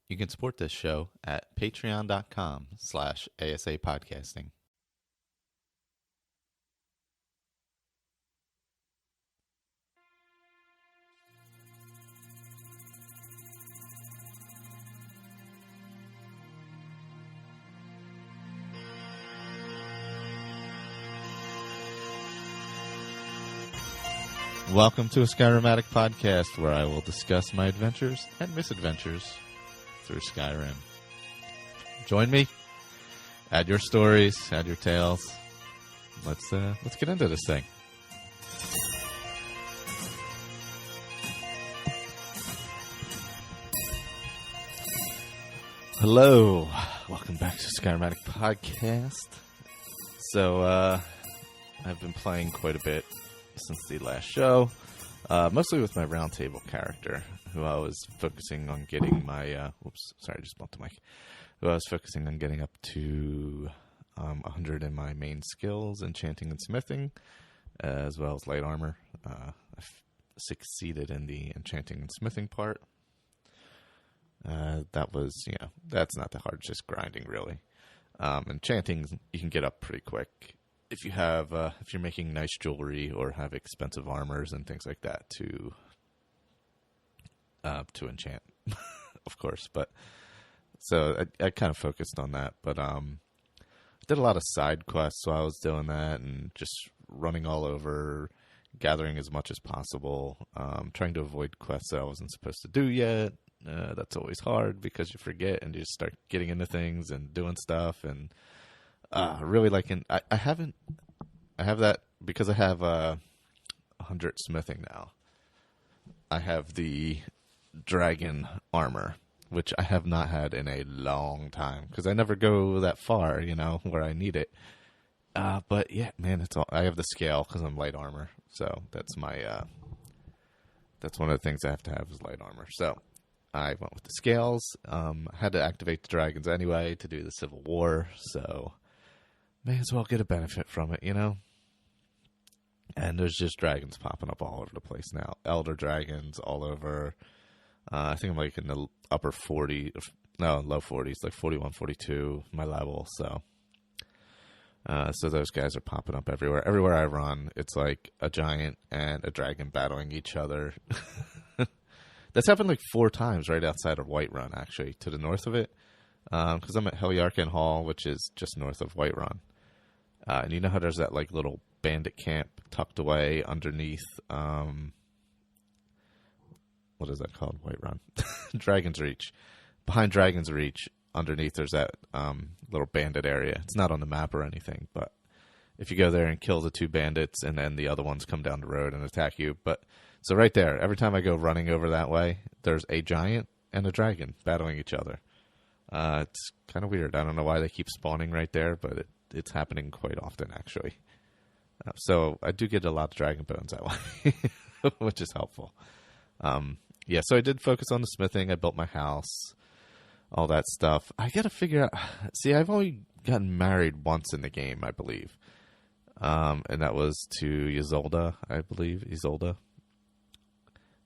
You can support this show at patreon.com/ASAPodcasting. Welcome to a Skyrim Addict podcast, where I will discuss my adventures and misadventures through Skyrim. Join me. Add your stories. Add your tales. Let's get into this thing. Hello. Welcome back to Skyrim Addict podcast. So, I've been playing quite a bit since the last show, mostly with my roundtable character, who I was focusing on getting my, I just bumped the mic, who I was focusing on getting up to 100 in my main skills, enchanting and smithing, as well as light armor. I've succeeded in the enchanting and smithing part. That was, that's not that hard, just grinding, really. Enchanting, you can get up pretty quick if you have, if you're making nice jewelry or have expensive armors and things like that to enchant, of course. But so I kind of focused on that, but I did a lot of side quests while I was doing that, and just running all over, gathering as much as possible, trying to avoid quests that I wasn't supposed to do yet. That's always hard because you forget and you just start getting into things and doing stuff, and really liking. I have that because I have 100 smithing now. I have the dragon armor, which I have not had in a long time because I never go that far, where I need it. But yeah, man, I have the scale because I'm light armor, so that's my that's one of the things I have to have is light armor. So I went with the scales. Had to activate the dragons anyway to do the Civil War, so may as well get a benefit from it, And there's just dragons popping up all over the place now. Elder dragons all over. I think I'm like in the upper 40s, low 40s, like 41, 42, my level. So those guys are popping up everywhere. Everywhere I run, it's like a giant and a dragon battling each other. That's happened like 4 times right outside of Whiterun, actually, to the north of it. Because I'm at Headliner.app Hall, which is just north of Whiterun. And you know how there's that like little bandit camp tucked away underneath, what is that called? Whiterun. Dragon's Reach. Behind Dragon's Reach, underneath, there's that little bandit area. It's not on the map or anything, but if you go there and kill the 2 bandits, and then the other ones come down the road and attack you. But so right there, every time I go running over that way, there's a giant and a dragon battling each other. It's kind of weird. I don't know why they keep spawning right there, but it's happening quite often, actually. So I do get a lot of dragon bones that way, which is helpful. So I did focus on the smithing. I built my house, all that stuff. I got to figure out... See, I've only gotten married once in the game, I believe. And that was to Isolde, I believe. Isolde.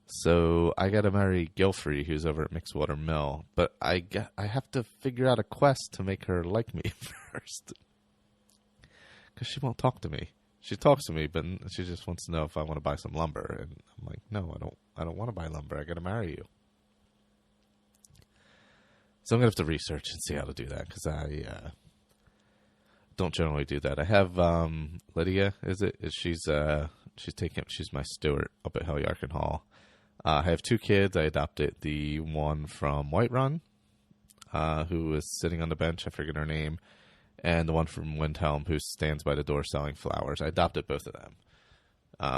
So I got to marry Gilfrey, who's over at Mixwater Mill. But I have to figure out a quest to make her like me first. Because she won't talk to me. She talks to me, but she just wants to know if I want to buy some lumber. And I'm like, no, I don't want to buy lumber. I got to marry you. So I'm going to have to research and see how to do that, because I don't generally do that. I have Lydia, she's my steward up at Headliner Hall. I have 2 kids. I adopted the one from Whiterun, who was sitting on the bench. I forget her name. And the one from Windhelm, who stands by the door selling flowers. I adopted both of them.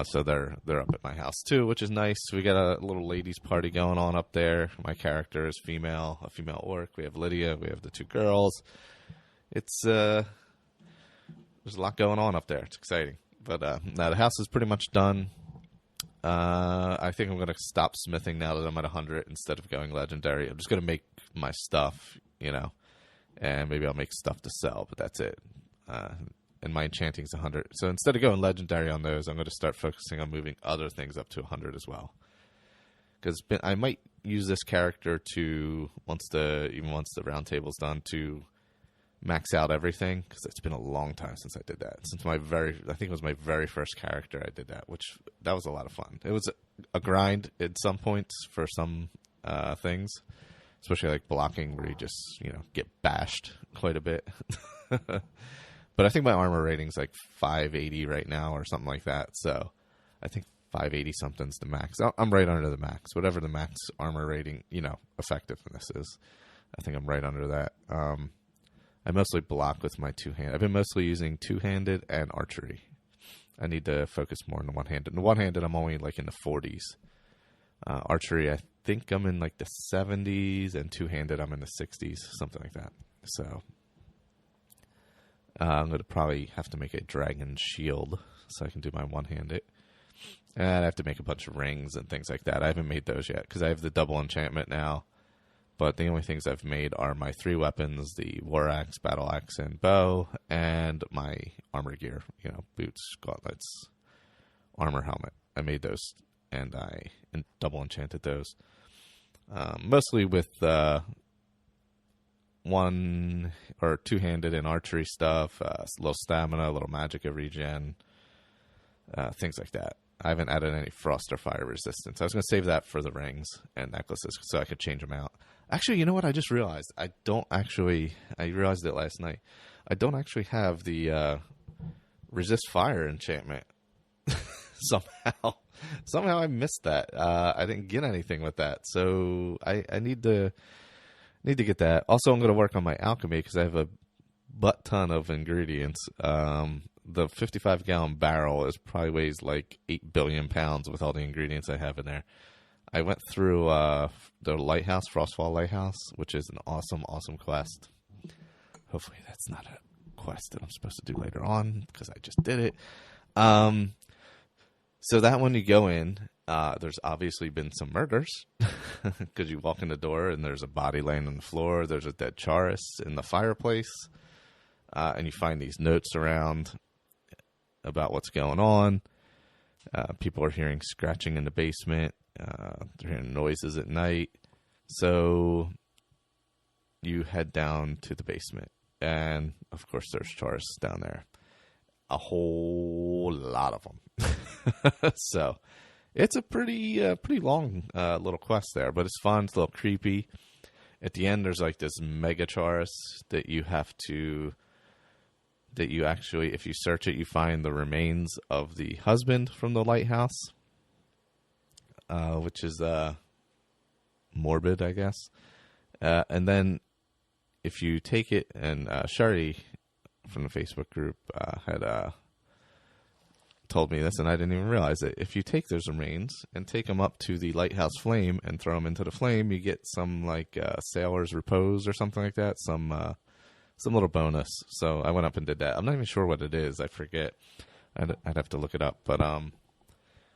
So they're up at my house, too, which is nice. We got a little ladies' party going on up there. My character is female, a female orc. We have Lydia. We have the 2 girls. It's there's a lot going on up there. It's exciting. But now the house is pretty much done. I think I'm going to stop smithing now that I'm at 100 instead of going legendary. I'm just going to make my stuff, and maybe I'll make stuff to sell, but that's it. And my enchanting's 100. So instead of going legendary on those, I'm going to start focusing on moving other things up to 100 as well. Because I might use this character to once the round table's done to max out everything, because it's been a long time since I did that. Since I think it was my very first character I did that, which that was a lot of fun. It was a grind at some points for some things, especially like blocking where you just get bashed quite a bit. But I think my armor rating's like 580 right now or something like that. So I think 580 something's the max. I'm right under the max. Whatever the max armor rating, effectiveness is. I think I'm right under that. I mostly block with my two-handed. I've been mostly using two-handed and archery. I need to focus more on the one-handed. In the one-handed, I'm only like in the 40s. Archery, I think I'm in like the 70s, and two-handed, I'm in the 60s, something like that. So I'm going to probably have to make a dragon shield so I can do my one-handed. And I have to make a bunch of rings and things like that. I haven't made those yet because I have the double enchantment now. But the only things I've made are my 3 weapons, the war axe, battle axe, and bow, and my armor gear, boots, gauntlets, armor helmet. I made those, and I double enchanted those. Mostly with one or two-handed and archery stuff, a little stamina, a little magic regen, things like that. I haven't added any frost or fire resistance. I was going to save that for the rings and necklaces so I could change them out. Actually, you know what I just realized? I realized it last night. I don't actually have the resist fire enchantment. Somehow I missed that. I didn't get anything with that. So I need to get that. Also, I'm going to work on my alchemy because I have a butt ton of ingredients. The 55-gallon barrel probably weighs like 8 billion pounds with all the ingredients I have in there. I went through the lighthouse, Frostfall Lighthouse, which is an awesome, awesome quest. Hopefully that's not a quest that I'm supposed to do later on because I just did it. So that one you go in, there's obviously been some murders because you walk in the door and there's a body laying on the floor. There's a dead Charis in the fireplace. And you find these notes around about what's going on. People are hearing scratching in the basement. They're hearing noises at night. So you head down to the basement. And, of course, there's Charis down there. A whole lot of them. So it's a pretty long little quest there. But it's fun. It's a little creepy. At the end, there's like this mega Charis that you have to... that you actually, if you search it, you find the remains of the husband from the lighthouse, which is morbid, I guess. And then if you take it, and Shari from the Facebook group had told me this, and I didn't even realize it. If you take those remains and take them up to the lighthouse flame and throw them into the flame, you get some like sailor's repose or something like that, some little bonus. So I went up and did that. I'm not even sure what it is. I forget. I'd have to look it up. But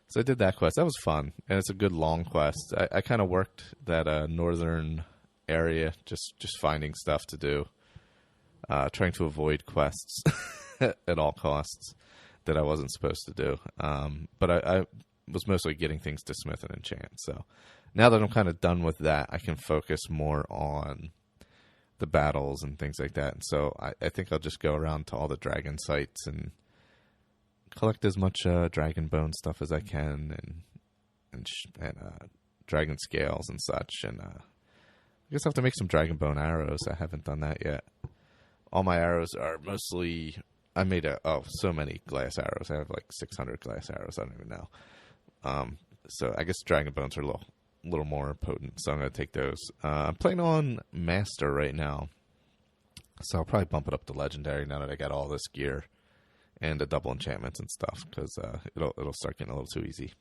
so I did that quest. That was fun, and it's a good long quest. I kind of worked that northern area, just finding stuff to do, trying to avoid quests at all costs that I wasn't supposed to do. But I was mostly getting things to smith and enchant. So now that I'm kind of done with that, I can focus more on the battles and things like that. And so I think I'll just go around to all the dragon sites and collect as much dragon bone stuff as I can and dragon scales and such. And I guess I have to make some dragon bone arrows. I haven't done that yet. All my arrows are mostly... I made so many glass arrows. I have like 600 glass arrows. I don't even know. So I guess dragon bones are a little more potent, so I'm going to take those. I'm playing on Master right now, so I'll probably bump it up to Legendary now that I got all this gear and the double enchantments and stuff, because it'll start getting a little too easy.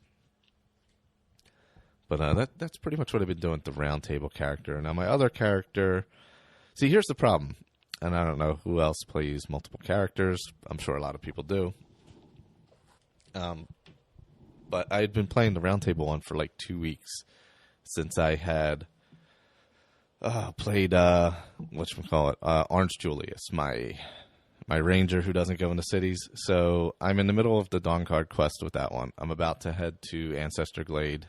But that's pretty much what I've been doing with the round table character. Now my other character, see, here's the problem, and I don't know who else plays multiple characters. I'm sure a lot of people do. But I had been playing the round table one for like 2 weeks since I had played Orange Julius, my ranger who doesn't go into cities. So I'm in the middle of the Dawn Card quest with that one. I'm about to head to Ancestor Glade.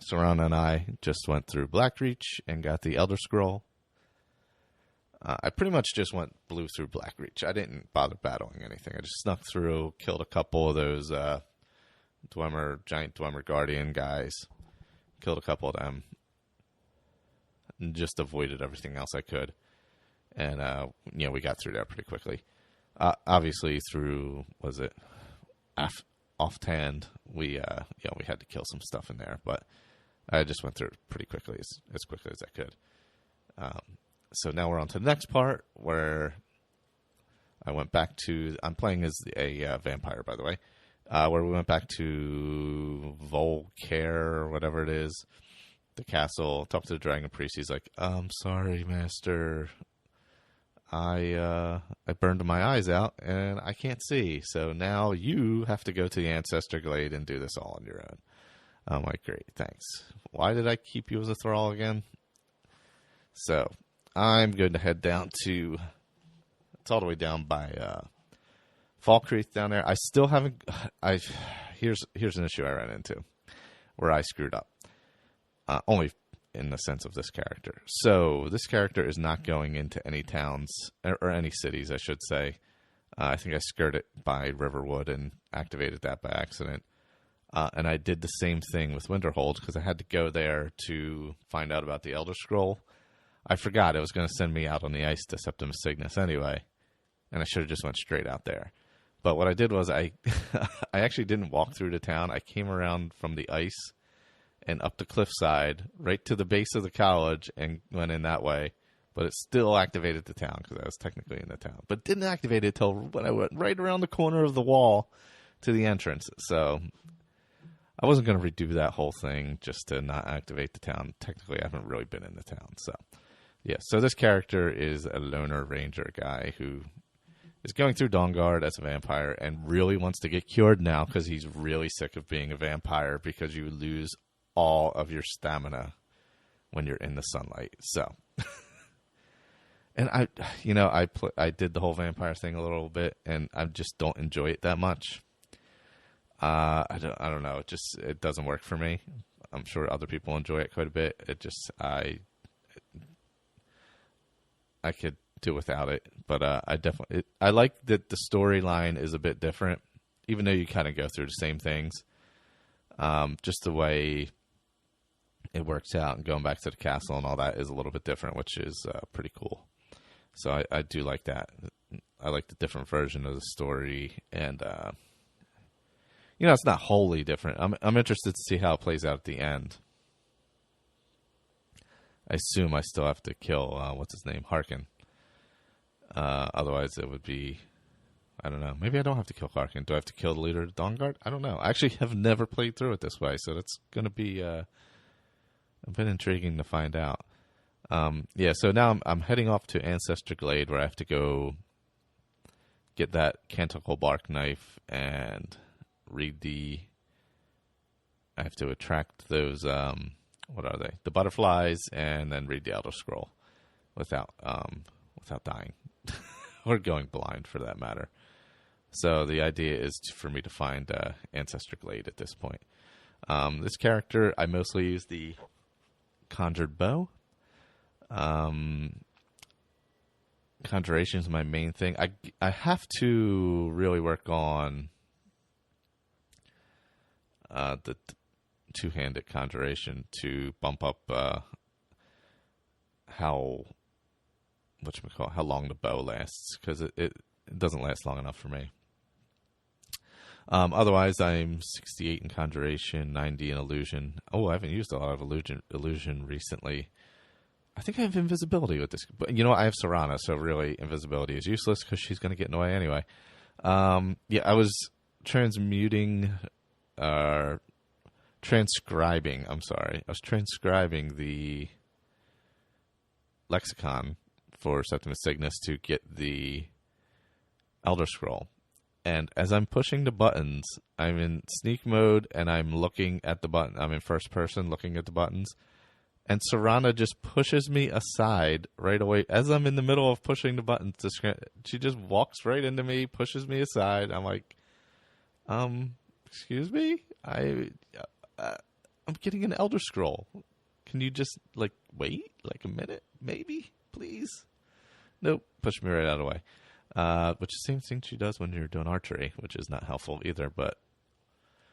Sarana and I just went through Blackreach and got the Elder Scroll. I pretty much just blew through Blackreach. I didn't bother battling anything. I just snuck through, killed a couple of those giant Dwemer Guardian guys. Killed a couple of them. And just avoided everything else I could. And, we got through there pretty quickly. Obviously, through, Off-Tand, we had to kill some stuff in there. But I just went through it pretty quickly, as quickly as I could. So now we're on to the next part where I went back to... I'm playing as a vampire, by the way. Where we went back to Volcare, or whatever it is, the castle, talked to the Dragon Priest. He's like, I'm sorry, Master. I burned my eyes out, and I can't see. So now you have to go to the Ancestor Glade and do this all on your own. I'm like, great, thanks. Why did I keep you as a thrall again? So... I'm going to head down to, it's all the way down by Fall Creek down there. I still haven't, here's an issue I ran into where I screwed up. Only in the sense of this character. So this character is not going into any towns, or any cities, I should say. I think I skirted by Riverwood and activated that by accident. And I did the same thing with Winterhold because I had to go there to find out about the Elder Scroll. I forgot it was going to send me out on the ice to Septimus Cygnus anyway, and I should have just went straight out there. But what I did was I actually didn't walk through the town. I came around from the ice and up the cliffside, right to the base of the college, and went in that way. But it still activated the town because I was technically in the town. But didn't activate it until when I went right around the corner of the wall to the entrance. So I wasn't going to redo that whole thing just to not activate the town. Technically, I haven't really been in the town, so... Yeah, so this character is a loner ranger guy who is going through Dawnguard as a vampire and really wants to get cured now because he's really sick of being a vampire because you lose all of your stamina when you're in the sunlight. So, and I did the whole vampire thing a little bit, and I just don't enjoy it that much. I don't know. It doesn't work for me. I'm sure other people enjoy it quite a bit. I could do without it, but I like that the storyline is a bit different, even though you kind of go through the same things. Just the way it works out and going back to the castle and all that is a little bit different, which is pretty cool. So I do like that. I like the different version of the story, and it's not wholly different. I'm interested to see how it plays out at the end. I assume I still have to kill, what's his name, Harkin. Otherwise, it would be, I don't know. Maybe I don't have to kill Harkin. Do I have to kill the leader of Dawnguard? I don't know. I actually have never played through it this way, so that's going to be a bit intriguing to find out. So now I'm heading off to Ancestor Glade, where I have to go get that Canticle Bark Knife and I have to attract those... what are they? The butterflies, and then read the Elder Scroll without dying or going blind, for that matter. So the idea is for me to find Ancestor Glade at this point. This character, I mostly use the Conjured Bow. Conjuration is my main thing. I have to really work on the two-handed conjuration to bump up how long the bow lasts, because it doesn't last long enough for me. Otherwise, I'm 68 in conjuration, 90 in illusion. Oh, I haven't used a lot of illusion recently. I think I have invisibility with this, but I have Sarana, so really invisibility is useless because she's going to get in the way anyway. I was transcribing the lexicon for Septimus Cygnus to get the Elder Scroll. And as I'm pushing the buttons, I'm in sneak mode and I'm looking at the button. I'm in first person looking at the buttons. And Sarana just pushes me aside right away as I'm in the middle of pushing the buttons. She just walks right into me, pushes me aside. I'm like, excuse me? I'm getting an Elder Scroll. Can you just, like, wait, like, a minute, maybe, please? Nope, push me right out of the way. Which is the same thing she does when you're doing archery, which is not helpful either. But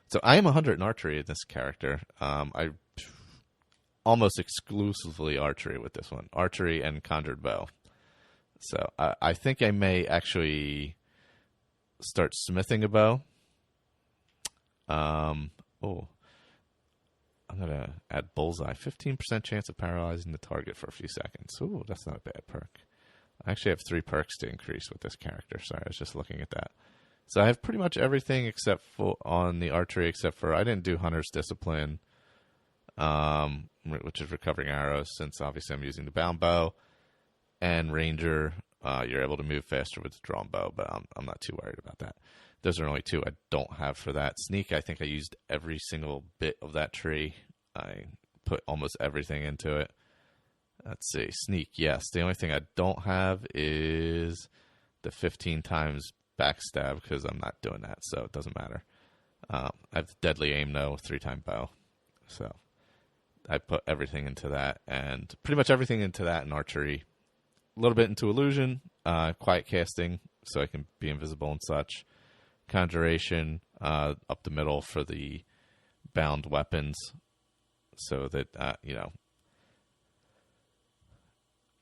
so I am 100 in archery in this character. I almost exclusively archery with this one. Archery and conjured bow. So I think I may actually start smithing a bow. I'm going to add bullseye. 15% chance of paralyzing the target for a few seconds. Ooh, that's not a bad perk. I actually have 3 perks to increase with this character. Sorry, I was just looking at that. So I have pretty much everything except for on the archery, except for I didn't do Hunter's Discipline, which is recovering arrows, since obviously I'm using the bound bow. And Ranger, you're able to move faster with the drawn bow, but I'm not too worried about that. Those are only 2 I don't have for that. Sneak, I think I used every single bit of that tree. I put almost everything into it. Let's see. Sneak, yes. The only thing I don't have is the 15 times backstab, because I'm not doing that, so it doesn't matter. I have deadly aim, though, 3-time bow. So I put everything into that, and pretty much everything into that in archery. A little bit into illusion, quiet casting, so I can be invisible and such. Conjuration up the middle for the bound weapons, so that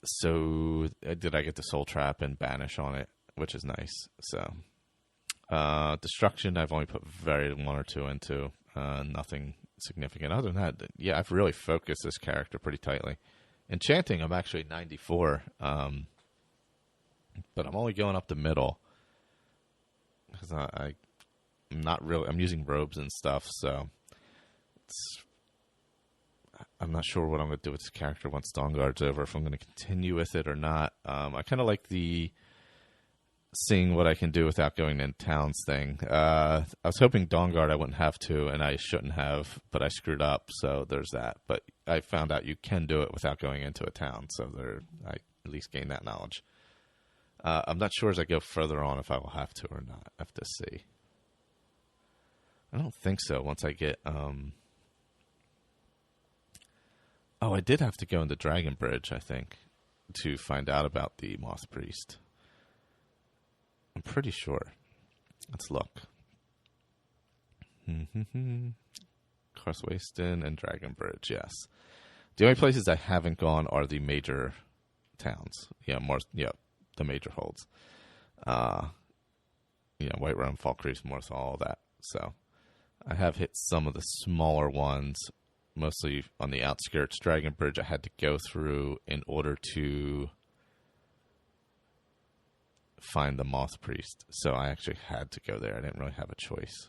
So did I get the Soul Trap and Banish on it, which is nice. So Destruction, I've only put 1 or 2 into. Nothing significant. Other than that, yeah, I've really focused this character pretty tightly. Enchanting, I'm actually 94, but I'm only going up the middle because I'm not really. I'm using robes and stuff, so I'm not sure what I'm going to do with this character once Dawnguard's over, if I'm going to continue with it or not. I kind of like the seeing what I can do without going in towns thing. I was hoping Dawnguard I wouldn't have to, and I shouldn't have, but I screwed up, so there's that. But I found out you can do it without going into a town, so I at least gained that knowledge. I'm not sure as I go further on if I will have to or not. I have to see. I don't think so once I get... Oh, I did have to go into Dragon Bridge, I think, to find out about the Moth Priest. I'm pretty sure. Let's look. Crosswayston and Dragon Bridge, yes. The only places I haven't gone are the major towns. The major holds. Whiterun, Falkreath, Morthal, all that. So I have hit some of the smaller ones, mostly on the outskirts. Dragon Bridge I had to go through in order to find the Moth Priest. So I actually had to go there. I didn't really have a choice,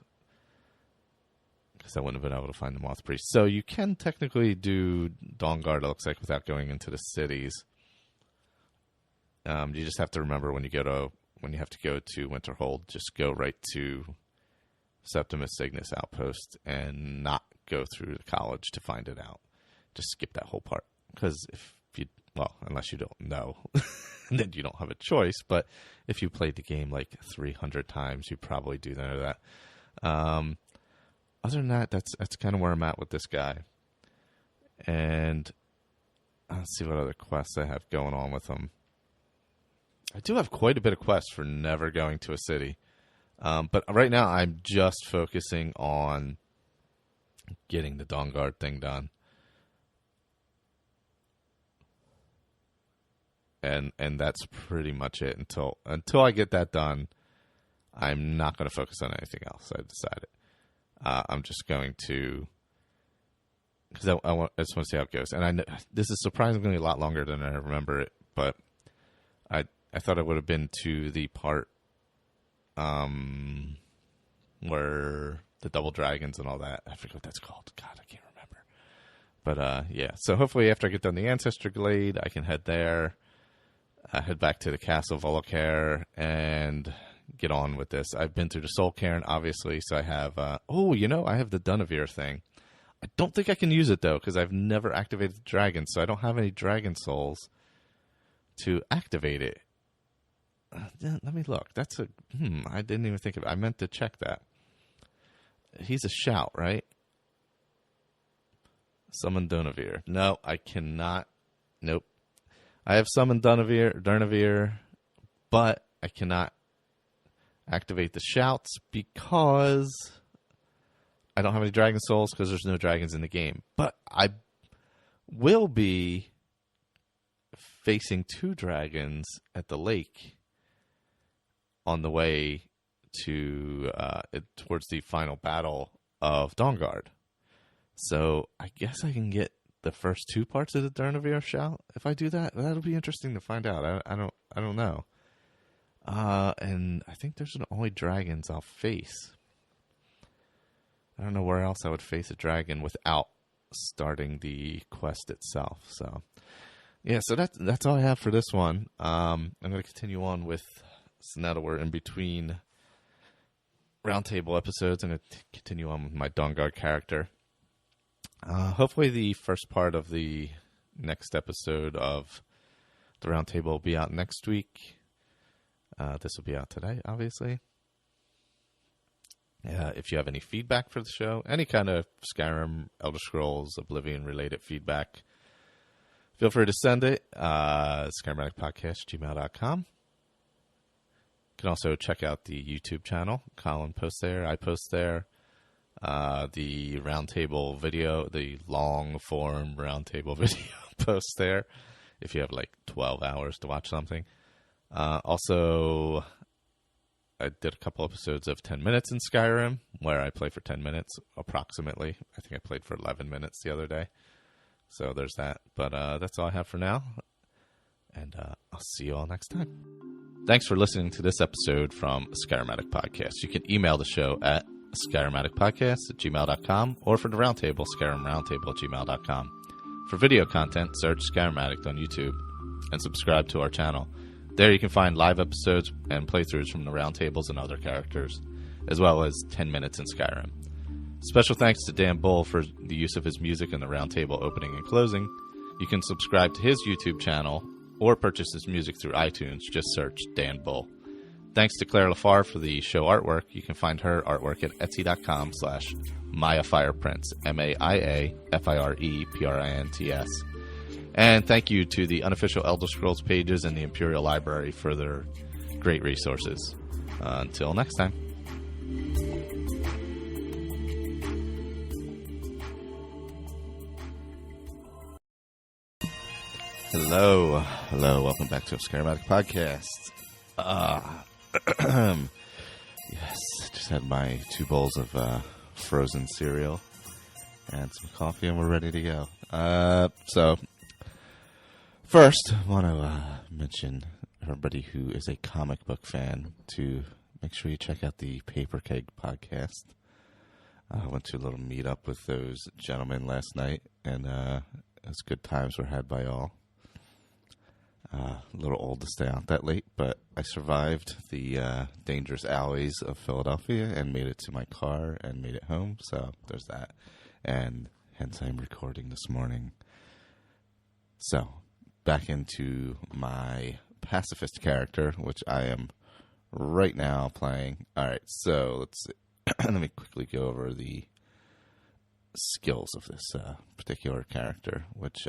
because I wouldn't have been able to find the Moth Priest. So you can technically do Dawnguard, it looks like, without going into the cities. You just have to remember when you have to go to Winterhold, just go right to Septimus Cygnus Outpost and not go through the college to find it out. Just skip that whole part, because unless you don't know, then you don't have a choice. But if you played the game like 300 times, you probably do know that. Other than that, that's kind of where I'm at with this guy. And let's see what other quests I have going on with him. I do have quite a bit of quests for never going to a city. But right now, I'm just focusing on getting the Dawnguard thing done. And that's pretty much it. Until I get that done, I'm not going to focus on anything else. I've decided. I'm just going to, because I just want to see how it goes. And I know this is surprisingly a lot longer than I remember it, but I thought it would have been to the part where the double dragons and all that. I forget what that's called. God, I can't remember. But yeah, so hopefully after I get done the Ancestor Glade, I can head there, head back to the Castle Volocare, and get on with this. I've been through the Soul Cairn, obviously, so I have... I have the Dunavir thing. I don't think I can use it, though, because I've never activated the dragon, so I don't have any dragon souls to activate it. Let me look. That's a... I didn't even think of it. I meant to check that. He's a shout, right? Summon Donavir. No, I cannot. Nope. I have summoned Durnavir, but I cannot activate the shouts because I don't have any Dragon Souls because there's no dragons in the game. But I will be facing 2 dragons at the lake on the way to towards the final battle of Dawnguard. So I guess I can get the first 2 parts of the Durnavir shout if I do that. That'll be interesting to find out. I don't know. And I think there's the only dragons I'll face. I don't know where else I would face a dragon without starting the quest itself. So yeah, so that's all I have for this one. I'm going to continue on with. So now that we're in between roundtable episodes, I'm going to continue on with my Dawnguard character. Hopefully the first part of the next episode of the roundtable will be out next week. This will be out today, obviously. If you have any feedback for the show, any kind of Skyrim, Elder Scrolls, Oblivion-related feedback, feel free to send it. skyrimaddictpodcast@gmail.com. You can also check out the YouTube channel. Colin posts there. I post there. The roundtable video, the long-form roundtable video posts there if you have like 12 hours to watch something. Also, I did a couple episodes of 10 Minutes in Skyrim where I play for 10 minutes approximately. I think I played for 11 minutes the other day. So there's that. But that's all I have for now. And I'll see you all next time. Thanks for listening to this episode from Skyrim Addict Podcast. You can email the show at skyrimaddictpodcast@gmail.com or for the roundtable, skyrimroundtable@gmail.com. For video content, search Skyrim Addict on YouTube and subscribe to our channel. There you can find live episodes and playthroughs from the roundtables and other characters, as well as 10 Minutes in Skyrim. Special thanks to Dan Bull for the use of his music in the roundtable opening and closing. You can subscribe to his YouTube channel or purchase his music through iTunes. Just search Dan Bull. Thanks to Claire LaFar for the show artwork. You can find her artwork at etsy.com/MayaFirePrints, MayaFirePrints. And thank you to the unofficial Elder Scrolls pages and the Imperial Library for their great resources. Until next time. Hello. Welcome back to Skyrim Addict Podcast. Yes, just had my 2 bowls of frozen cereal and some coffee, and we're ready to go. So first, I want to mention everybody who is a comic book fan to make sure you check out the Paper Keg podcast. I went to a little meetup with those gentlemen last night, and it was good times were had by all. A little old to stay out that late, but I survived the dangerous alleys of Philadelphia and made it to my car and made it home, so there's that. And hence I'm recording this morning. So, back into my pacifist character, which I am right now playing. Alright, so let's see. Let me quickly go over the skills of this particular character, which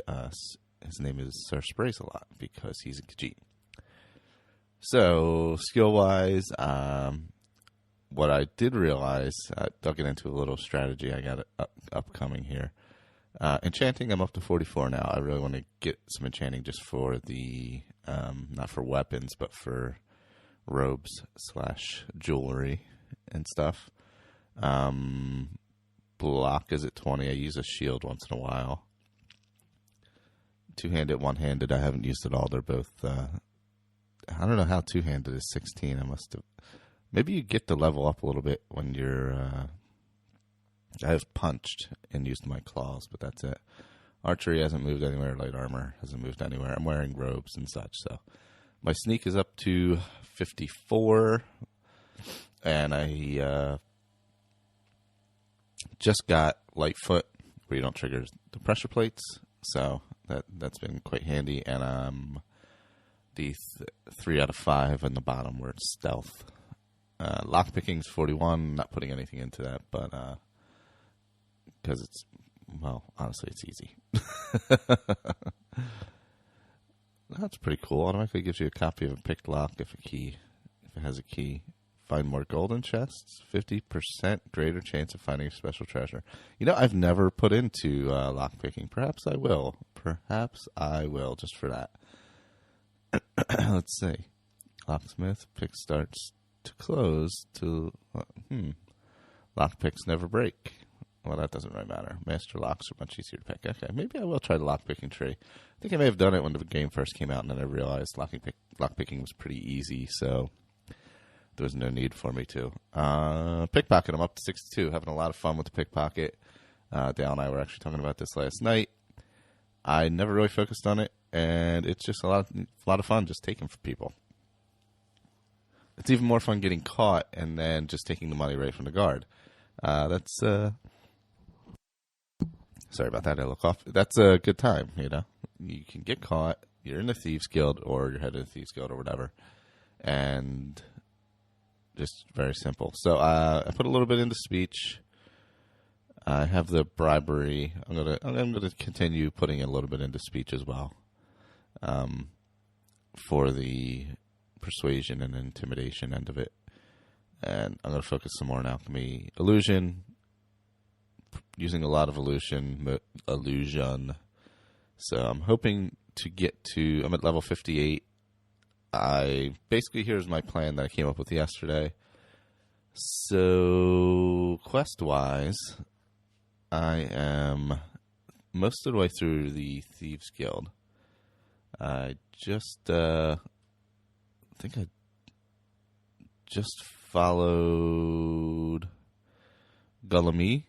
his name is Sir Sprays a lot because he's a Khajiit. So, skill-wise, what I did realize, I'll get into a little strategy I got upcoming here. Enchanting, I'm up to 44 now. I really want to get some enchanting just for the, not for weapons, but for robes/jewelry and stuff. Block is at 20. I use a shield once in a while. Two-handed, one-handed, I haven't used it all. They're both, I don't know how two-handed is 16. I must have, maybe you get to level up a little bit when you're, I've punched and used my claws, but that's it. Archery hasn't moved anywhere. Light armor hasn't moved anywhere. I'm wearing robes and such, so. My sneak is up to 54, and I just got Lightfoot, where you don't trigger the pressure plates, so that's been quite handy. And the 3 out of 5 on the bottom where it's stealth. Lockpicking is 41. Not putting anything into that, but because it's Well, honestly, it's easy. That's pretty cool. Automatically gives you a copy of a picked lock if it has a key. Find more golden chests. 50% greater chance of finding a special treasure. I've never put into lockpicking. Perhaps I will. Just for that. Let's see. Locksmith, pick starts to close to... Lockpicks never break. Well, that doesn't really matter. Master locks are much easier to pick. Okay, maybe I will try the lockpicking tree. I think I may have done it when the game first came out, and then I realized lockpicking was pretty easy, so there was no need for me to. Pickpocket, I'm up to 62. Having a lot of fun with the pickpocket. Dale and I were actually talking about this last night. I never really focused on it, and it's just a lot of fun just taking from people. It's even more fun getting caught and then just taking the money right from the guard. Sorry about that, I look off. That's a good time, You can get caught, you're in the Thieves Guild, or you're head of the Thieves Guild, or whatever. And just very simple. So I put a little bit into speech. I have the bribery. I'm gonna continue putting a little bit into speech as well. For the persuasion and intimidation end of it. And I'm going to focus some more on alchemy. Illusion. Using a lot of illusion. So I'm hoping to get to... I'm at level 58. Here's my plan that I came up with yesterday. So, quest-wise, I am most of the way through the Thieves Guild. I think I just followed Gullamy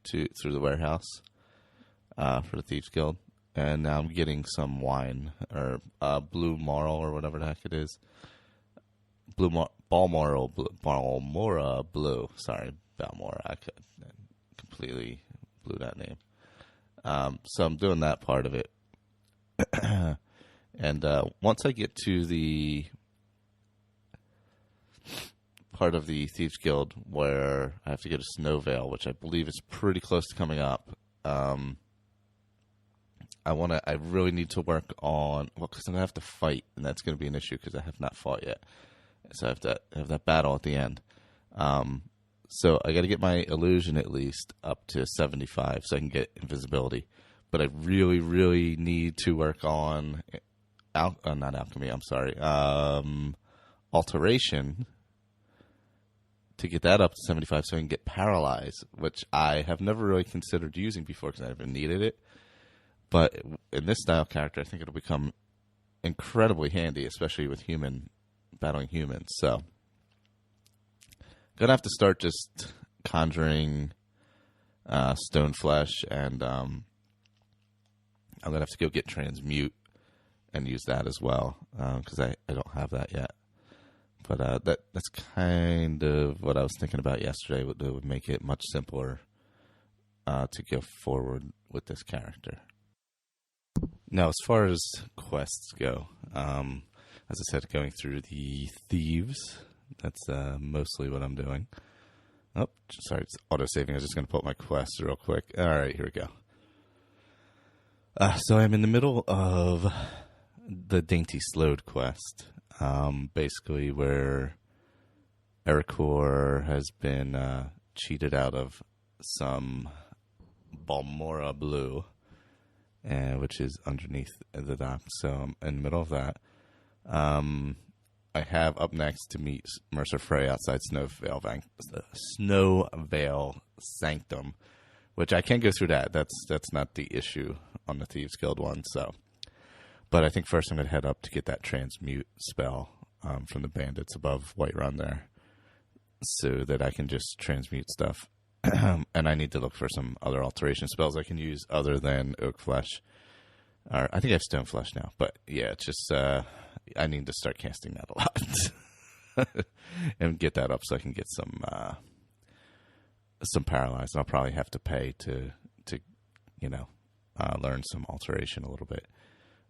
through the warehouse for the Thieves Guild, and now I'm getting some wine or Blue Marl or whatever the heck it is. Balmoral Blue. Sorry, Balmora. I completely blew that name. So I'm doing that part of it. And once I get to the part of the Thieves Guild where I have to get a Snow Veil, which I believe is pretty close to coming up, I really need to work on... Well, because I'm going to have to fight, and that's going to be an issue because I have not fought yet. So I have to have that battle at the end. So I got to get my illusion at least up to 75 so I can get invisibility. But I really, really need to work on... not alchemy, I'm sorry. Alteration to get that up to 75 so I can get paralyzed, which I have never really considered using before because I never needed it. But in this style character, I think it'll become incredibly handy, especially with battling humans. So, gonna have to start just conjuring stone flesh, and I'm gonna have to go get transmute and use that as well because I don't have that yet. But that's kind of what I was thinking about yesterday. It would make it much simpler to go forward with this character. Now, as far as quests go, as I said, going through the Thieves, that's mostly what I'm doing. Oh, sorry, it's auto-saving. I was just going to pull up my quests real quick. All right, here we go. So I'm in the middle of the Dainty Slode quest, basically where Ericor has been cheated out of some Balmora Blue, which is underneath the dock. So I'm in the middle of that. I have up next to meet Mercer Frey outside Snowvale Sanctum, which I can go through that. That's not the issue on the Thieves Guild one. So, but I think first I'm going to head up to get that transmute spell from the bandits above Whiterun there, so that I can just transmute stuff. And I need to look for some other alteration spells I can use other than Oak Flesh. Or I think I have Stone Flesh now, but yeah, it's just I need to start casting that a lot and get that up so I can get some paralyzed. I'll probably have to pay to learn some alteration a little bit.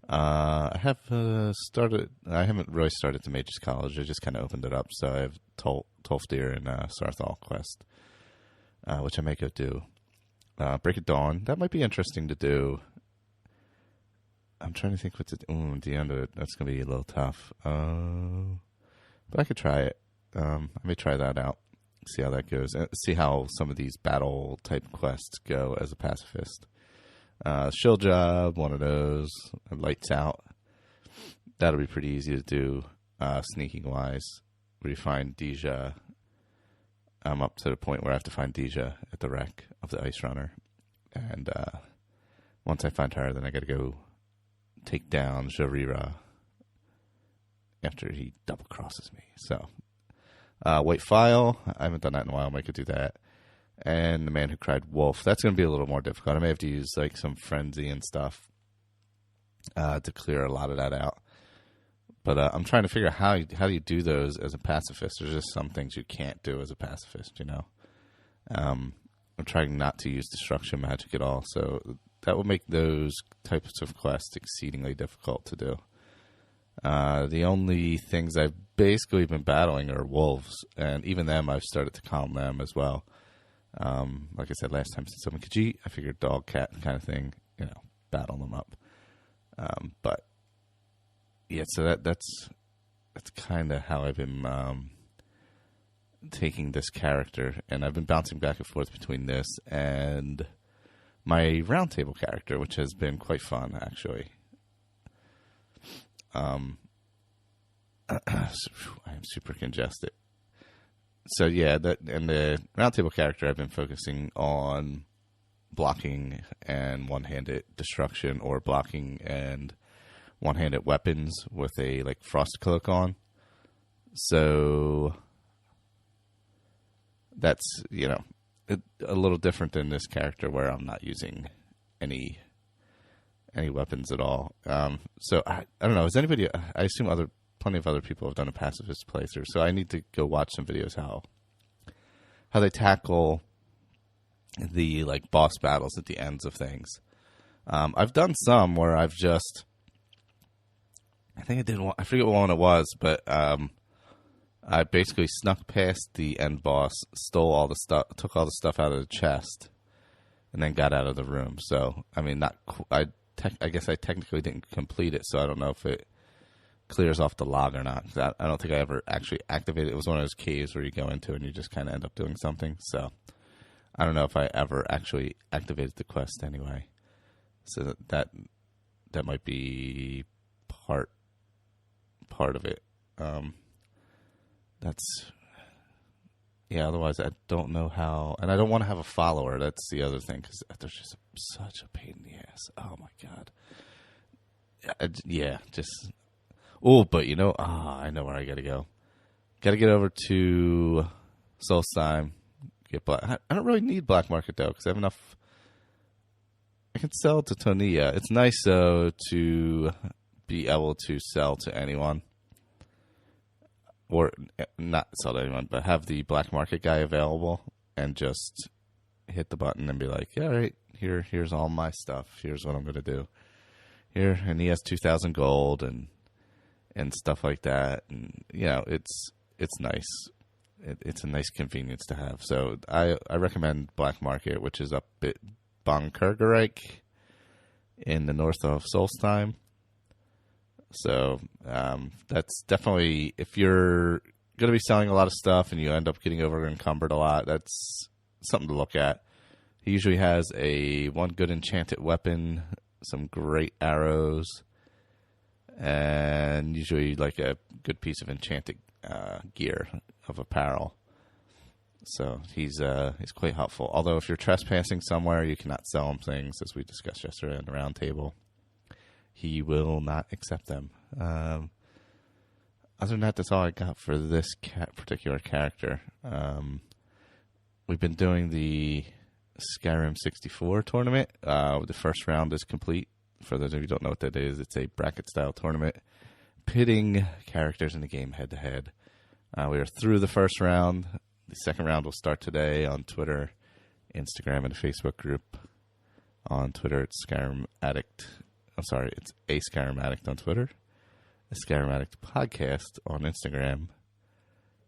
I haven't really started the Mage's College. I just kind of opened it up, so I have Tolfdir and Sarthal quest, which I may go do. Break of Dawn. That might be interesting to do. I'm trying to think what to do. At the end of it, that's going to be a little tough. But I could try it. I may try that out. See how that goes. See how some of these battle type quests go as a pacifist. Shield job, one of those. Lights out. That'll be pretty easy to do, sneaking wise. Where you find Deja. I'm up to the point where I have to find Deja at the wreck of the Ice Runner. And once I find her, then I got to go take down Jarira after he double crosses me. So, White File. I haven't done that in a while. I could do that. And The Man Who Cried Wolf. That's going to be a little more difficult. I may have to use like some frenzy and stuff to clear a lot of that out. But I'm trying to figure out how do you do those as a pacifist. There's just some things you can't do as a pacifist, you know. I'm trying not to use destruction magic at all, so that will make those types of quests exceedingly difficult to do. The only things I've basically been battling are wolves, and even them I've started to calm them as well. Like I said last time, since someone could cheat, I figured dog, cat kind of thing, you know, battle them up. But yeah, so that's kind of how I've been taking this character, and I've been bouncing back and forth between this and my roundtable character, which has been quite fun, actually. I am super congested. So yeah, and the roundtable character, I've been focusing on blocking and one-handed destruction, or blocking and one-handed weapons with a like frost cloak on. So that's, you know, a little different than this character where I'm not using any weapons at all. So I don't know. Is anybody? I assume plenty of other people have done a pacifist playthrough. So I need to go watch some videos how they tackle the like boss battles at the ends of things. I've done some where I've just, I think I did one, I forget what one it was, but I basically snuck past the end boss, stole all the stuff, took all the stuff out of the chest, and then got out of the room. So, I mean, I guess I technically didn't complete it, so I don't know if it clears off the log or not. I don't think I ever actually activated it. It was one of those caves where you go into and you just kind of end up doing something. So, I don't know if I ever actually activated the quest anyway. So that might be part of it. Otherwise I don't know how, and I don't want to have a follower. That's the other thing, because there's just such a pain in the ass. Oh my God. But you know, I know where I gotta go. Gotta get over to Solstheim. I don't really need Black Market though, because I have enough. I can sell to Tonia. It's nice though to be able to sell to anyone. Or not sell to anyone, but have the black market guy available and just hit the button and be like, yeah, all right, here's all my stuff. Here's what I'm going to do. Here, and he has 2,000 gold and stuff like that. And, you know, it's nice. It's a nice convenience to have. So I recommend Black Market, which is up at Bonkergereich in the north of Solstheim. So that's definitely, if you're going to be selling a lot of stuff and you end up getting over encumbered a lot, that's something to look at. He usually has one good enchanted weapon, some great arrows, and usually like a good piece of enchanted gear of apparel. So he's quite helpful. Although if you're trespassing somewhere, you cannot sell him things, as we discussed yesterday on the round table. He will not accept them. Other than that, that's all I got for this particular character. We've been doing the Skyrim 64 tournament. The first round is complete. For those of you who don't know what that is, it's a bracket-style tournament pitting characters in the game head-to-head. We are through the first round. The second round will start today on Twitter, Instagram, and a Facebook group. On Twitter, it's Skyrim Addict. It's a Skyrim Addict on Twitter, a Skyrim Addict Podcast on Instagram,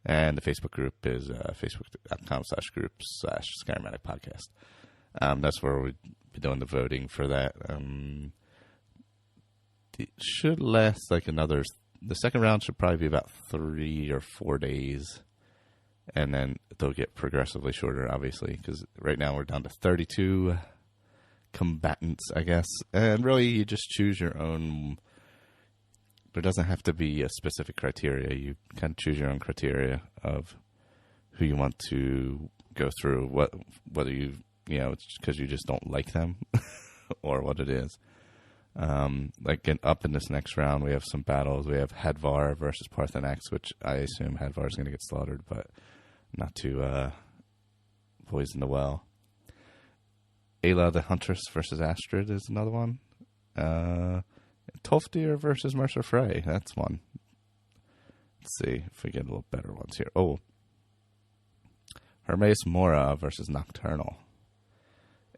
and the Facebook group is facebook.com/group/Skyrim Addict Podcast. That's where we'd be doing the voting for that. It should last like another. The second round should probably be about 3 or 4 days, and then they'll get progressively shorter, obviously, because right now we're down to 32 combatants, I guess. And really, you just choose your own. There doesn't have to be a specific criteria. You kind of choose your own criteria of who you want to go through, whether it's because you just don't like them or what it is. Up in this next round, we have some battles. We have Hadvar versus Parthenax, which I assume Hadvar is going to get slaughtered, but not to poison the well. Ayla the Huntress versus Astrid is another one. Tolfdir versus Mercer Frey. That's one. Let's see if we get a little better ones here. Oh. Hermes Mora versus Nocturnal.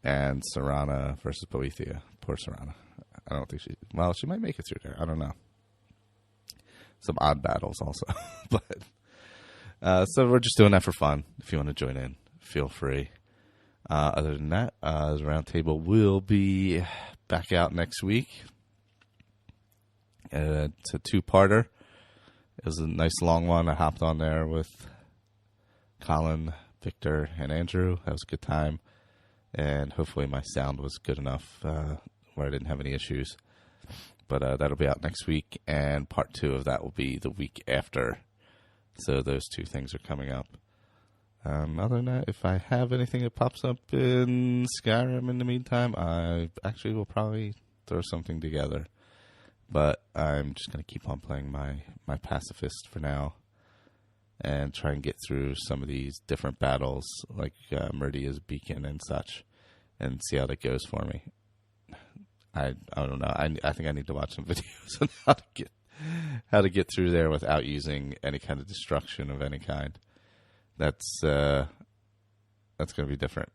And Serana versus Boethia. Poor Serana. I don't think she might make it through there. I don't know. Some odd battles also. But so we're just doing that for fun. If you want to join in, feel free. Other than that, the roundtable will be back out next week. It's a 2-parter. It was a nice long one. I hopped on there with Colin, Victor, and Andrew. That was a good time. And hopefully my sound was good enough where I didn't have any issues. But that'll be out next week. And part 2 of that will be the week after. So those 2 things are coming up. Other than that, if I have anything that pops up in Skyrim in the meantime, I actually will probably throw something together. But I'm just going to keep on playing my pacifist for now and try and get through some of these different battles like Meridia's Beacon and such and see how that goes for me. I don't know. I think I need to watch some videos on how to get through there without using any kind of destruction of any kind. That's going to be different,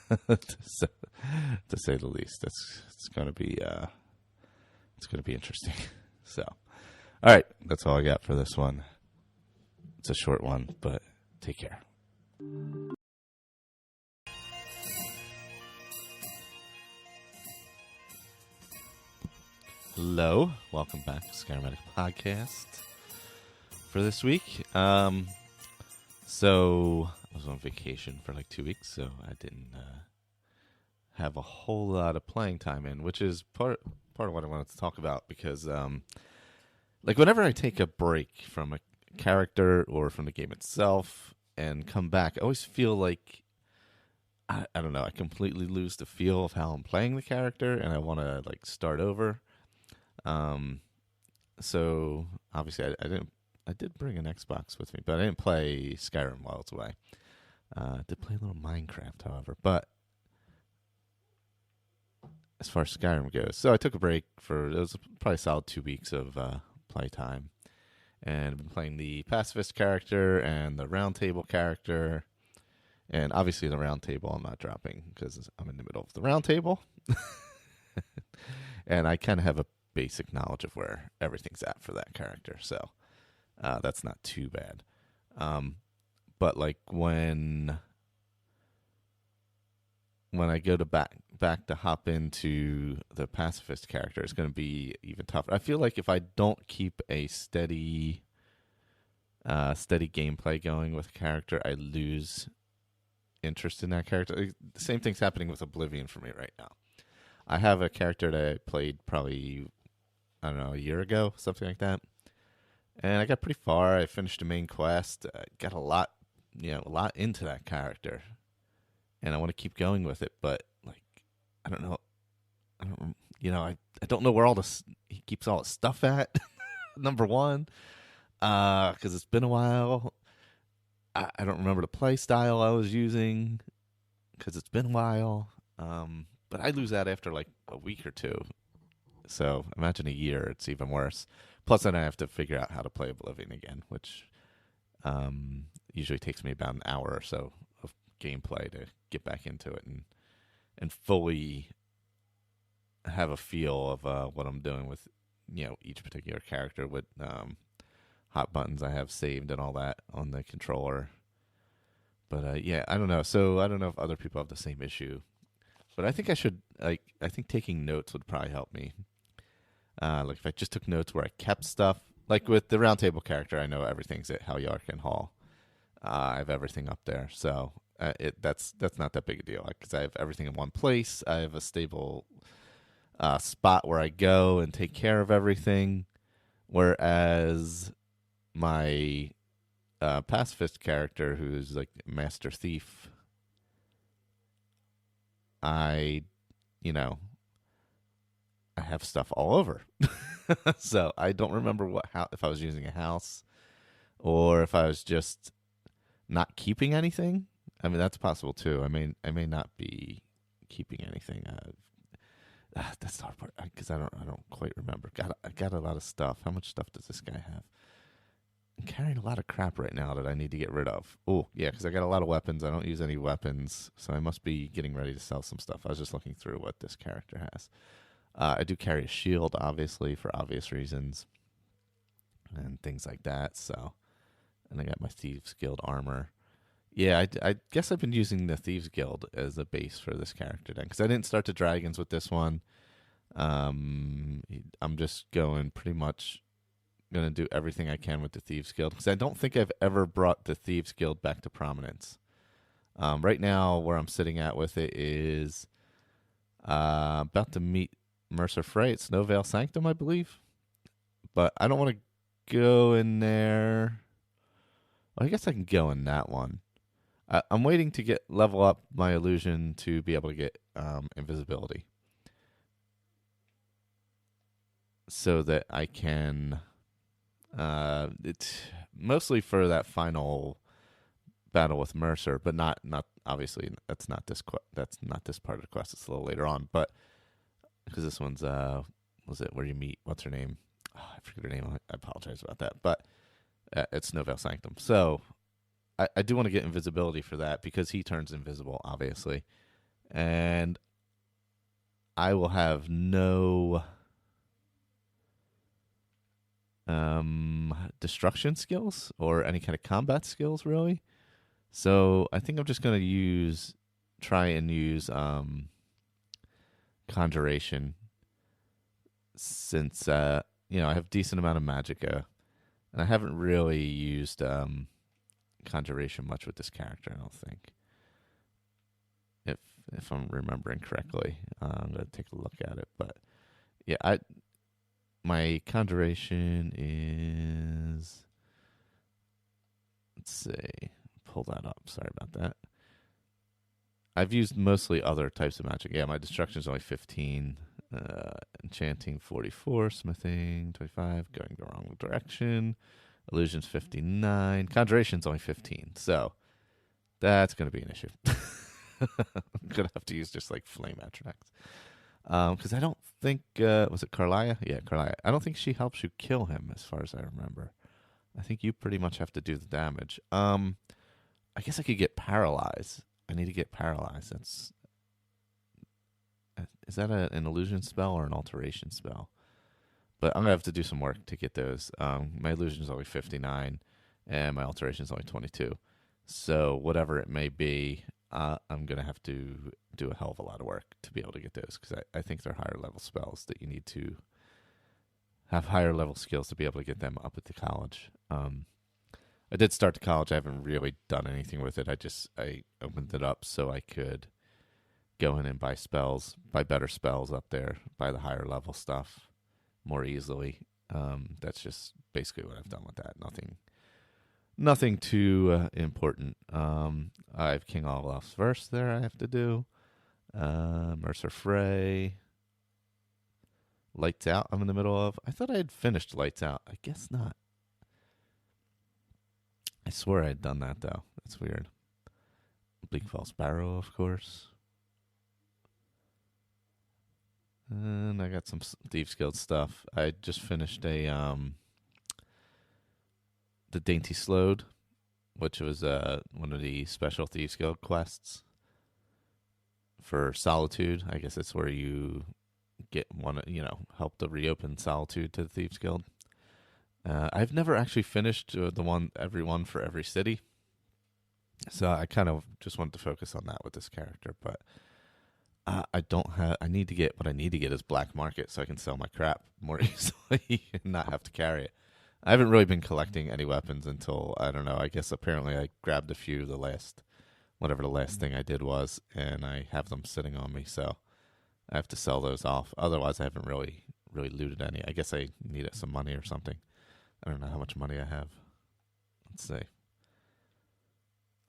to say the least. It's going to be interesting. So, all right, that's all I got for this one. It's a short one, but take care. Hello, welcome back to Skyrim Addict Podcast for this week. So I was on vacation for like 2 weeks, so I didn't have a whole lot of playing time in, which is part of what I wanted to talk about because, like, whenever I take a break from a character or from the game itself and come back, I always feel like I don't know, I completely lose the feel of how I'm playing the character, and I want to like start over. So obviously I did bring an Xbox with me, but I didn't play Skyrim while I was away. I did play a little Minecraft, however, but as far as Skyrim goes, so I took a break it was probably a solid 2 weeks of playtime, and I've been playing the pacifist character and the roundtable character, and obviously the roundtable I'm not dropping because I'm in the middle of the roundtable, and I kind of have a basic knowledge of where everything's at for that character, so that's not too bad. But like when I go to back to hop into the pacifist character, it's going to be even tougher. I feel like if I don't keep a steady gameplay going with a character, I lose interest in that character. The same thing's happening with Oblivion for me right now. I have a character that I played probably, I don't know, a year ago, something like that. And I got pretty far. I finished the main quest. Got a lot into that character. And I want to keep going with it, but like, I don't know. I don't know where he keeps all his stuff at. Number one, because it's been a while. I don't remember the play style I was using because it's been a while. But I lose that after like a week or two. So imagine a year, it's even worse. Plus, then I have to figure out how to play Oblivion again, which usually takes me about an hour or so of gameplay to get back into it and fully have a feel of what I'm doing with each particular character with hot buttons I have saved and all that on the controller. But yeah, I don't know. So I don't know if other people have the same issue. But I think I should, like, I think taking notes would probably help me. Like if I just took notes where I kept stuff, like with the roundtable character, I know everything's at Helyarkin Hall. I have everything up there, so that's not that big a deal because I have everything in one place. I have a stable spot where I go and take care of everything. Whereas my pacifist character, who's like master thief, I, you know, I have stuff all over. So I don't remember if I was using a house or if I was just not keeping anything. I mean, that's possible too. I may not be keeping anything. That's the hard part because I don't quite remember. I got a lot of stuff. How much stuff does this guy have? I'm carrying a lot of crap right now that I need to get rid of. Oh yeah, because I got a lot of weapons. I don't use any weapons, so I must be getting ready to sell some stuff. I was just looking through what this character has. I do carry a shield, obviously, for obvious reasons, and things like that. So, and I got my Thieves Guild armor. Yeah, I guess I've been using the Thieves Guild as a base for this character then, because I didn't start the dragons with this one. I'm just going pretty much going to do everything I can with the Thieves Guild, because I don't think I've ever brought the Thieves Guild back to prominence. Right now, where I'm sitting at with it is about to meet Mercer Frey at Snowvale Sanctum, I believe. But I don't want to go in there. Well, I guess I can go in that one. I'm waiting to level up my illusion to be able to get invisibility, so that I can. It's mostly for that final battle with Mercer, but not obviously that's not this part of the quest. It's a little later on, but because this one's was it where you meet what's her name? Oh, I forget her name. I apologize about that, but it's Snowvale Sanctum. So I do want to get invisibility for that because he turns invisible, obviously, and I will have no destruction skills or any kind of combat skills, really. So I think I'm just going to try and use conjuration, since I have a decent amount of magicka, and I haven't really used conjuration much with this character. I don't think, if I'm remembering correctly. I'm going to take a look at it, but yeah, my conjuration is, let's see, pull that up. Sorry about that. I've used mostly other types of magic. Yeah, my destruction is only 15. Enchanting 44, smithing 25, going the wrong direction. Illusions 59. Conjuration's only 15. So that's going to be an issue. I'm going to have to use just like flame attracts. Because I don't think, was it Carlia? Yeah, Carlia. I don't think she helps you kill him, as far as I remember. I think you pretty much have to do the damage. I guess I could get paralyzed. I need to get paralyzed. Is that an illusion spell or an alteration spell? But I'm going to have to do some work to get those. My illusion is only 59, and my alteration is only 22. So whatever it may be, I'm going to have to do a hell of a lot of work to be able to get those, because I think they're higher level spells that you need to have higher level skills to be able to get them up at the college. I did start the college. I haven't really done anything with it. I opened it up so I could go in and buy better spells up there, buy the higher level stuff more easily. That's just basically what I've done with that. Nothing too important. I have King Olaf's verse there I have to do. Mercer Frey. Lights Out I'm in the middle of. I thought I had finished Lights Out. I guess not. I swear I had done that, though. That's weird. Bleak Falls Barrow, of course. And I got some Thieves Guild stuff. I just finished the Dainty Slode, which was one of the special Thieves Guild quests for Solitude. I guess it's where you get help to reopen Solitude to the Thieves Guild. I've never actually finished every one for every city. So I kind of just wanted to focus on that with this character, but I don't have. I need to get what I need to get is black market so I can sell my crap more easily and not have to carry it. I haven't really been collecting any weapons until I don't know. I guess apparently I grabbed a few whatever the last thing I did was, and I have them sitting on me, so I have to sell those off. Otherwise, I haven't really looted any. I guess I needed some money or something. I don't know how much money I have. Let's see.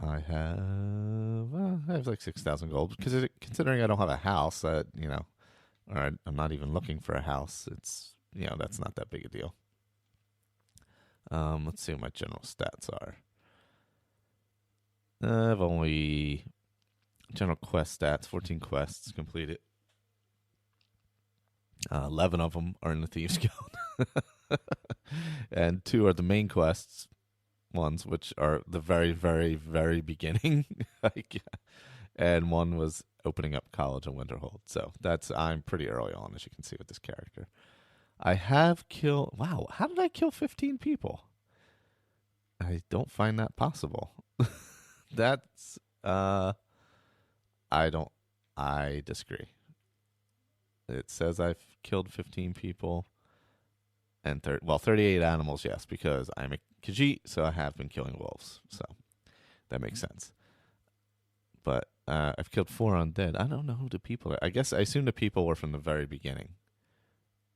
I have like 6,000 gold because considering I don't have a house, or I'm not even looking for a house. It's that's not that big a deal. Let's see what my general stats are. I've only general quest stats, 14 quests completed. 11 of them are in the Thieves Guild. And 2 are the main quests ones, which are the very, very, very beginning. And 1 was opening up college in Winterhold. So I'm pretty early on, as you can see with this character. I have killed... Wow, how did I kill 15 people? I don't find that possible. That's... I disagree. It says I've killed 15 people and 38 animals, yes, because I'm a Khajiit, so I have been killing wolves. So that makes sense. But I've killed 4 undead. I don't know who the people are. I assume the people were from the very beginning.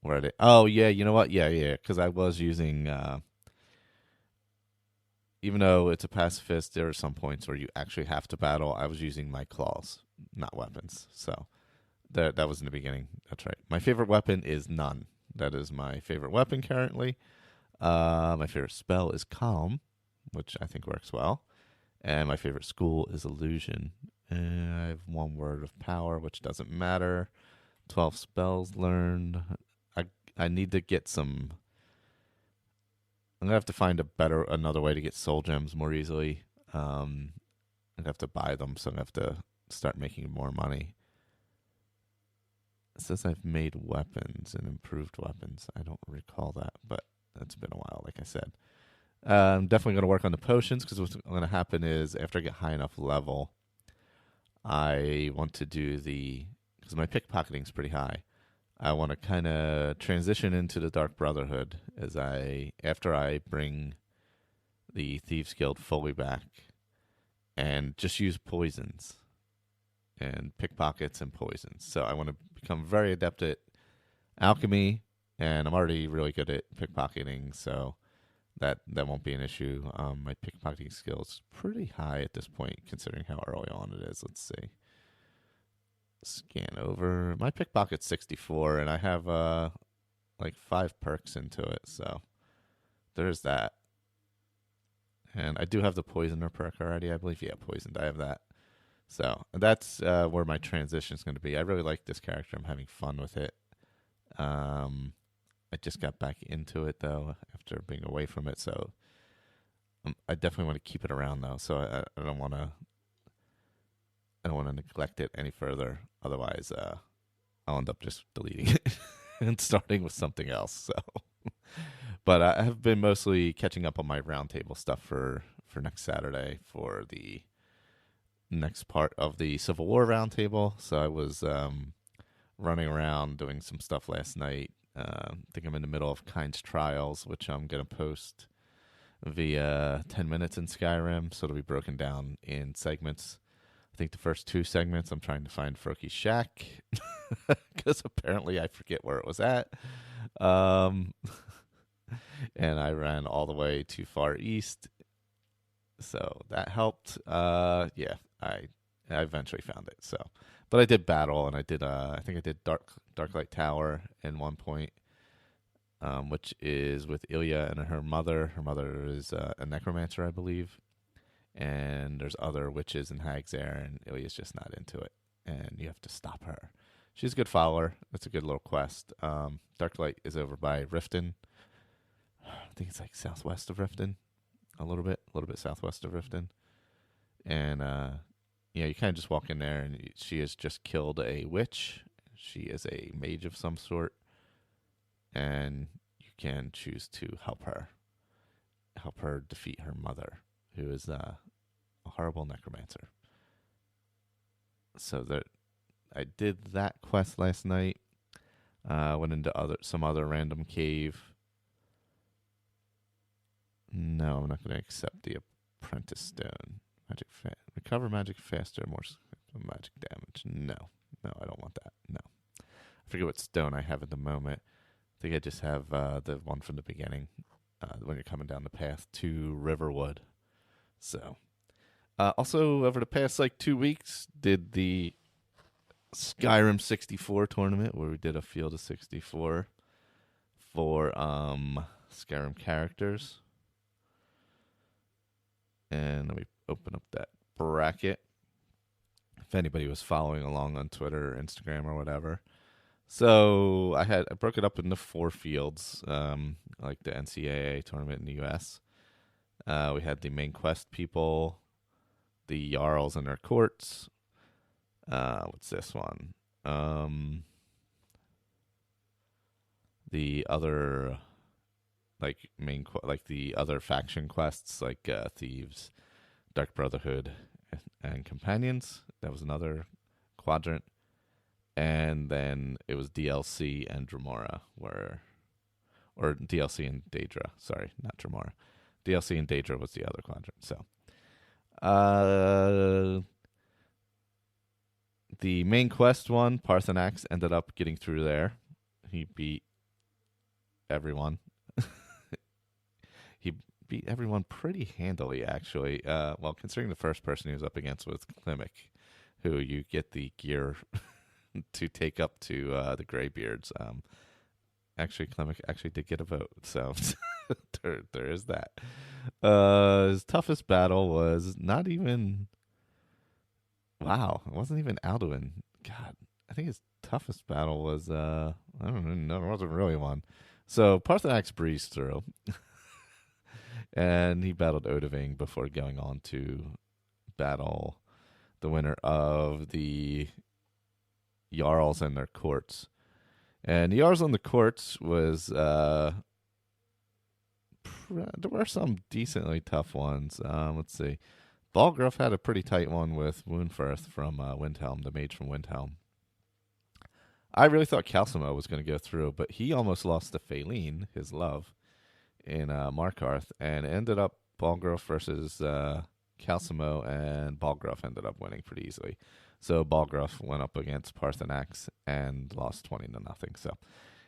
Where are they? Oh, yeah, you know what? Yeah, because I was using... even though it's a pacifist, there are some points where you actually have to battle. I was using my claws, not weapons. So that was in the beginning. That's right. My favorite weapon is none. That is my favorite weapon currently. My favorite spell is Calm, which I think works well. And my favorite school is Illusion. And I have 1 word of power, which doesn't matter. 12 spells learned. I need to get some... I'm going to have to find another way to get soul gems more easily. I'd have to buy them, so I'm going to have to start making more money. It says I've made weapons and improved weapons. I don't recall that, but that's been a while, like I said. I'm definitely going to work on the potions, because what's going to happen is after I get high enough level, I want to do because my pickpocketing is pretty high. I want to kind of transition into the Dark Brotherhood after I bring the Thieves Guild fully back and just use poisons and pickpockets and poisons. So I want to become very adept at alchemy, and I'm already really good at pickpocketing, so that won't be an issue. My pickpocketing skill is pretty high at this point, considering how early on it is. Let's see. Scan over. My pickpocket's 64, and I have like 5 perks into it, so there's that. And I do have the poisoner perk already, I believe. Yeah, poisoned. I have that. So that's where my transition is going to be. I really like this character. I'm having fun with it. I just got back into it, though, after being away from it. So I definitely want to keep it around, though. So I don't want to neglect it any further. Otherwise, I'll end up just deleting it and starting with something else. So, but I have been mostly catching up on my roundtable stuff for next Saturday for the next part of the Civil War roundtable. So I was running around doing some stuff last night. I think I'm in the middle of Kind's Trials, which I'm going to post via 10 minutes in Skyrim. So it'll be broken down in segments. I think the first 2 segments I'm trying to find Froki's shack because apparently I forget where it was at. And I ran all the way too far east. So that helped. Yeah, I eventually found it. So, but I did battle, and I did. I think I did Darklight Tower in one point, which is with Ilya and her mother. Her mother is a necromancer, I believe, and there's other witches and hags there, and Ilya's just not into it, and you have to stop her. She's a good follower. It's a good little quest. Darklight is over by Riften. I think it's like southwest of Riften. A little bit southwest of Riften. And, you kind of just walk in there, and she has just killed a witch. She is a mage of some sort. And you can choose to help her defeat her mother, who is a horrible necromancer. So that I did that quest last night. Went into some other random cave. No, I'm not going to accept the apprentice stone. Recover magic faster, more magic damage. No, I don't want that. No. I forget what stone I have at the moment. I think I just have the one from the beginning when you're coming down the path to Riverwood. So, also over the past 2 weeks, did the Skyrim 64 tournament where we did a field of 64 for Skyrim characters. And let me open up that bracket. If anybody was following along on Twitter or Instagram or whatever. So I broke it up into 4 fields, like the NCAA tournament in the US. We had the main quest people, the Jarls and their courts. What's this one? The other the other faction quests, like Thieves, Dark Brotherhood, and Companions. That was another quadrant. And then it was DLC and Dremora, or DLC and Daedra. Sorry, not Dremora. DLC and Daedra was the other quadrant. So, the main quest one, Parthenax, ended up getting through there. He beat everyone. He beat everyone pretty handily, actually. Well, considering the first person he was up against was Klimek, who you get the gear to take up to the Greybeards. Actually, Klimek actually did get a vote, so there is that. His toughest battle was not even... Wow, it wasn't even Alduin. God, I think his toughest battle was... I don't even know, there wasn't really one. So Parthenax breezed through. And he battled Odiving before going on to battle the winner of the Jarls and their courts. And the Jarls and the courts was... there were some decently tough ones. Let's see. Balgruuf had a pretty tight one with Woundfirth from Windhelm, the mage from Windhelm. I really thought Calcimo was going to go through, but he almost lost to Faeline, his love, in Markarth, and ended up Balgruuf versus Calcimo, and Balgruuf ended up winning pretty easily. So Balgruuf went up against Parthenax and lost 20-0. So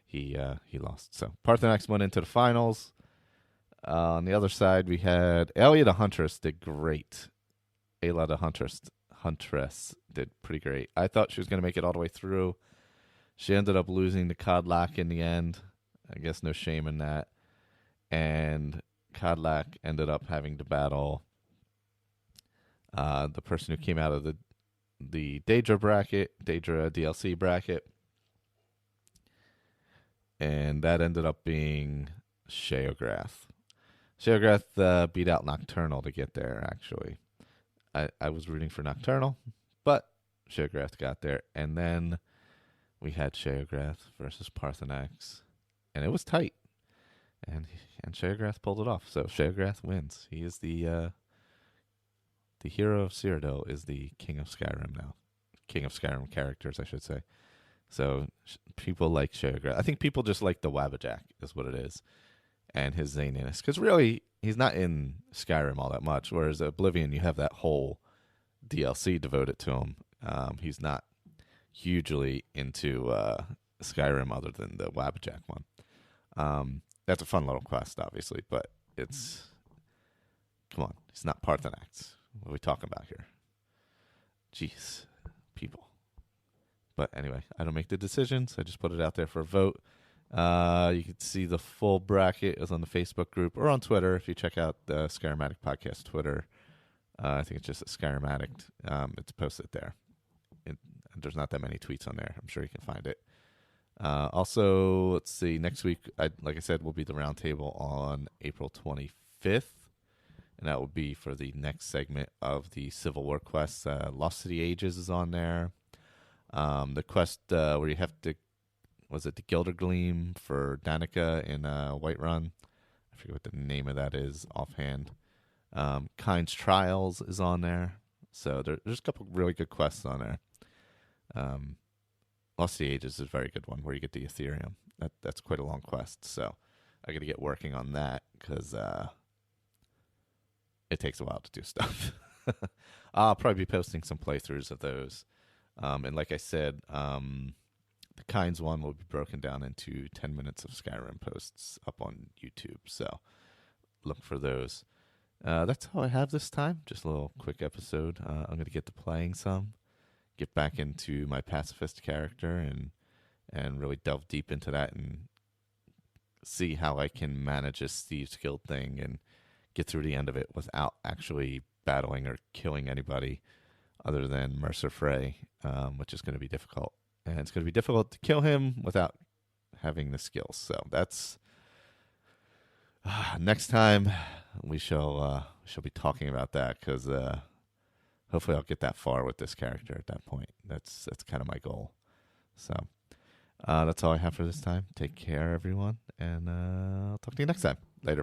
he lost. So Parthenax went into the finals. On the other side, we had Aelia the Huntress did great. Aelia the Huntress did pretty great. I thought she was going to make it all the way through. She ended up losing to Kodlak in the end. I guess no shame in that. And Kodlak ended up having to battle the person who came out of the Daedra DLC bracket. And that ended up being Sheograth. Sheograth beat out Nocturnal to get there, actually. I was rooting for Nocturnal, but Sheograth got there. And then we had Sheograth versus Parthenax, and it was tight. And Sheograth pulled it off. So Sheograth wins. He is the hero of Cyrodiil, is the king of Skyrim now. King of Skyrim characters, I should say. So people like Sheograth. I think people just like the Wabbajack, is what it is, and his zaniness. Because really, he's not in Skyrim all that much, whereas Oblivion, you have that whole DLC devoted to him. He's not hugely into Skyrim other than the Wabbajack one. That's a fun little quest, obviously, but it's... Come on, it's not Parthenax. What are we talking about here? Jeez, people. But anyway, I don't make the decisions. I just put it out there for a vote. You can see the full bracket is on the Facebook group or on Twitter. If you check out the Skyrim Addict podcast Twitter, I think it's just a Skyrim Addict. It's posted there. There's not that many tweets on there. I'm sure you can find it. Also, let's see. Next week, like I said, will be the roundtable on April 25th. And that will be for the next segment of the Civil War quest. Lost to the Ages is on there. The quest where you have to, was it the Gildergleam for Danica in Whiterun? I forget what the name of that is offhand. Kind's Trials is on there. So there's a couple really good quests on there. Lost the Ages is a very good one where you get the Ethereum. That's quite a long quest. So I got to get working on that because it takes a while to do stuff. I'll probably be posting some playthroughs of those. And like I said, the Kinds one will be broken down into 10 minutes of Skyrim posts up on YouTube. So look for those. That's all I have this time. Just a little quick episode. I'm going to get to playing some, get back into my pacifist character, and really delve deep into that and see how I can manage this Thieves Guild thing and get through the end of it without actually battling or killing anybody other than Mercer Frey, which is going to be difficult. And it's going to be difficult to kill him without having the skills. So that's next time we shall be talking about that because hopefully I'll get that far with this character at that point. That's kind of my goal. So that's all I have for this time. Take care, everyone, and I'll talk to you next time. Later.